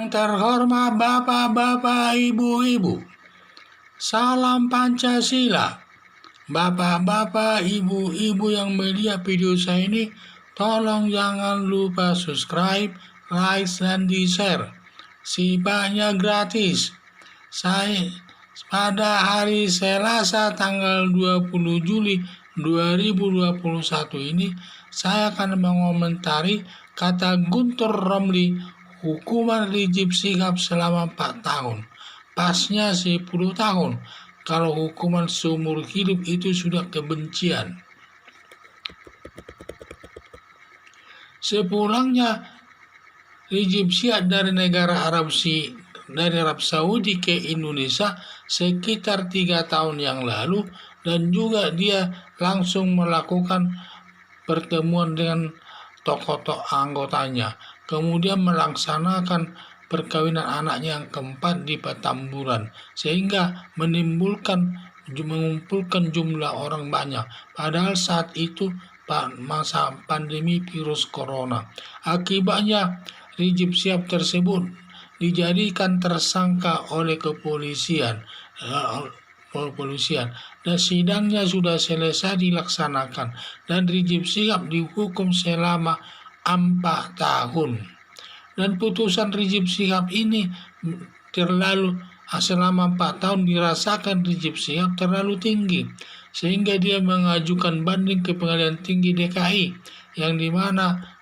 Yang terhormat Bapak-bapak, Ibu-ibu, salam Pancasila. Bapak-bapak, Ibu-ibu yang melihat video saya ini, tolong jangan lupa subscribe, like, dan di-share. Sifatnya gratis. Saya pada hari Selasa tanggal 20 Juli 2021 ini, saya akan mengomentari kata Guntur Romli, hukuman Rizik Syihab selama 4 tahun. Pasnya 10 tahun. Kalau hukuman seumur hidup itu sudah kebencian. Sepulangnya Rizik Syihab dari Arab Saudi ke Indonesia sekitar 3 tahun yang lalu, dan juga dia langsung melakukan pertemuan dengan tokoh-tokoh anggotanya, kemudian melaksanakan perkawinan anaknya yang keempat di Petamburan, sehingga mengumpulkan jumlah orang banyak. Padahal saat itu masa pandemi virus corona. Akibatnya Rizik Syihab tersebut dijadikan tersangka oleh kepolisian, dan sidangnya sudah selesai dilaksanakan, dan Rizik Syihab dihukum selama 4 tahun. Dan putusan Rizik Syihab ini selama 4 tahun dirasakan Rizik Syihab terlalu tinggi, sehingga dia mengajukan banding ke Pengadilan Tinggi DKI, yang dimana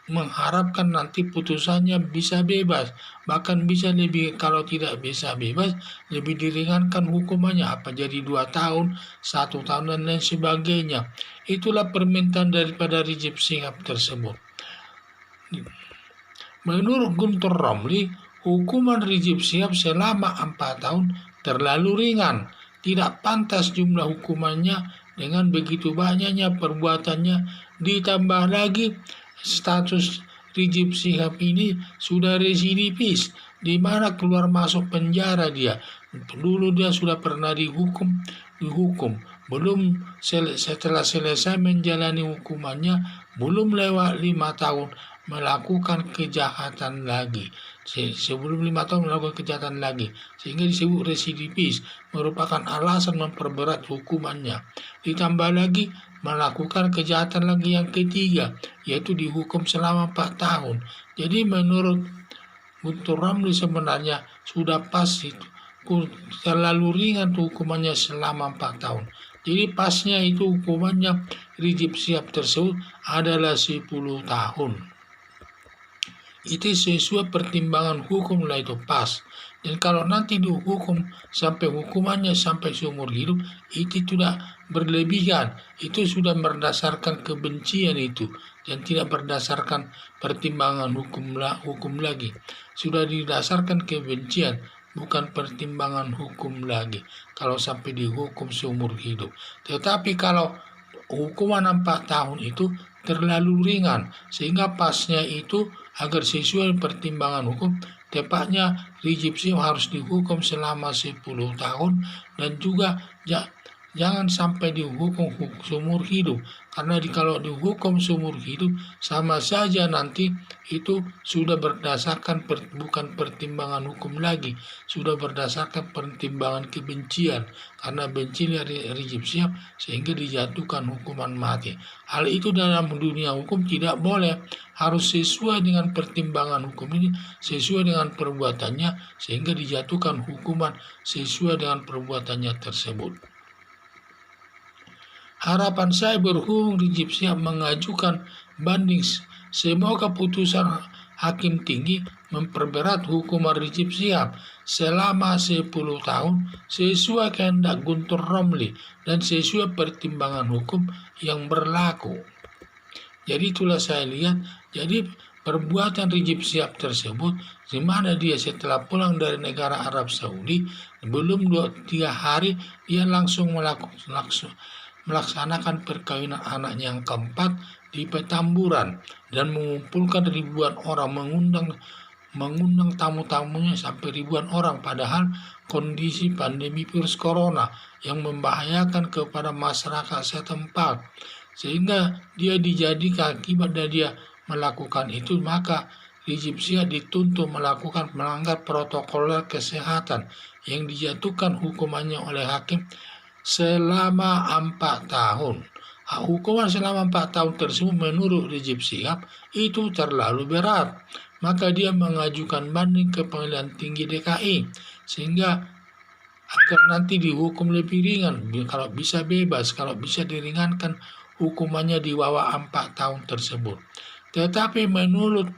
mengharapkan nanti putusannya bisa bebas, bahkan bisa lebih, kalau tidak bisa bebas, lebih diringankan hukumannya, apa jadi 2 tahun, 1 tahun, dan lain sebagainya. Itulah permintaan daripada Rizik Syihab tersebut. Menurut Guntur Romli, hukuman Rizik Syihab selama 4 tahun terlalu ringan. Tidak pantas jumlah hukumannya dengan begitu banyaknya perbuatannya, ditambah lagi status Rizik Syihab ini sudah residivis, di mana keluar masuk penjara dia. Dulu dia sudah pernah dihukum, belum setelah selesai menjalani hukumannya, belum lewat 5 tahun melakukan kejahatan lagi. Sebelum 5 tahun melakukan kejahatan lagi, sehingga disebut residivis, merupakan alasan memperberat hukumannya. Ditambah lagi melakukan kejahatan lagi yang ketiga, yaitu dihukum selama 4 tahun. Jadi menurut Guntur Romli sebenarnya sudah pas itu, terlalu ringan hukumannya selama 4 tahun. Jadi pasnya itu hukumannya Rizik Syihab tersebut adalah 10 tahun. Itu sesuai pertimbangan hukum lah, itu pas. Dan kalau nanti dihukum sampai hukumannya sampai seumur hidup, itu tidak berlebihan. Itu sudah berdasarkan kebencian itu, dan tidak berdasarkan pertimbangan hukum lagi. Sudah didasarkan kebencian, bukan pertimbangan hukum lagi, kalau sampai dihukum seumur hidup. Tetapi kalau hukuman 4 tahun itu terlalu ringan, sehingga pasnya itu agar sesuai pertimbangan hukum, tepatnya Rizik Syihab harus dihukum selama 10 tahun, dan juga jangan sampai dihukum seumur hidup, karena kalau dihukum seumur hidup sama saja nanti itu sudah berdasarkan bukan pertimbangan hukum lagi, sudah berdasarkan pertimbangan kebencian, karena benci Rizik Syihab sehingga dijatuhkan hukuman mati. Hal itu dalam dunia hukum tidak boleh, harus sesuai dengan pertimbangan hukum ini, sesuai dengan perbuatannya, sehingga dijatuhkan hukuman sesuai dengan perbuatannya tersebut. Harapan saya berhubung Rizik Syihab mengajukan banding, semoga putusan Hakim Tinggi memperberat hukuman Rizik Syihab selama 10 tahun sesuai kehendak Guntur Romli dan sesuai pertimbangan hukum yang berlaku. Jadi itulah saya lihat, jadi perbuatan Rizik Syihab tersebut, di mana dia setelah pulang dari negara Arab Saudi, belum 2-3 hari dia langsung melaksanakan perkawinan anaknya yang keempat di Petamburan, dan mengumpulkan ribuan orang, mengundang tamu-tamunya sampai ribuan orang, padahal kondisi pandemi virus corona yang membahayakan kepada masyarakat setempat, sehingga dia dijadikan akibat dari dia melakukan itu, maka Rizik Syihab dituntut melakukan melanggar protokol kesehatan yang dijatuhkan hukumannya oleh hakim selama 4 tahun. Hukuman selama 4 tahun tersebut menurut Rizik Syihab itu terlalu berat. Maka dia mengajukan banding ke Pengadilan Tinggi DKI sehingga agar nanti dihukum lebih ringan, kalau bisa bebas, kalau bisa diringankan hukumannya di bawah 4 tahun tersebut. Tetapi menurut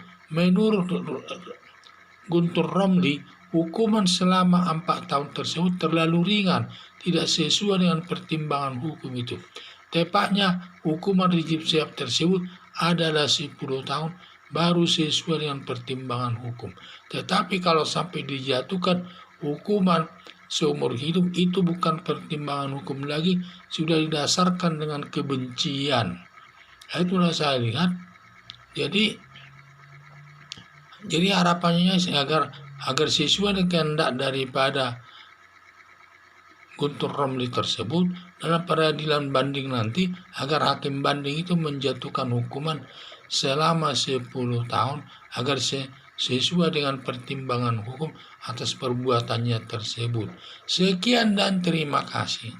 Guntur Romli, hukuman selama 4 tahun tersebut terlalu ringan, tidak sesuai dengan pertimbangan hukum itu. Tepatnya, hukuman Rizik Syihab tersebut adalah 10 tahun baru sesuai dengan pertimbangan hukum. Tetapi kalau sampai dijatuhkan hukuman seumur hidup, itu bukan pertimbangan hukum lagi, sudah didasarkan dengan kebencian. Itulah saya lihat. Jadi harapannya agar sesuai dengan kehendak daripada Guntur Romli tersebut dalam peradilan banding nanti, agar hakim banding itu menjatuhkan hukuman selama 10 tahun agar sesuai dengan pertimbangan hukum atas perbuatannya tersebut. Sekian dan terima kasih.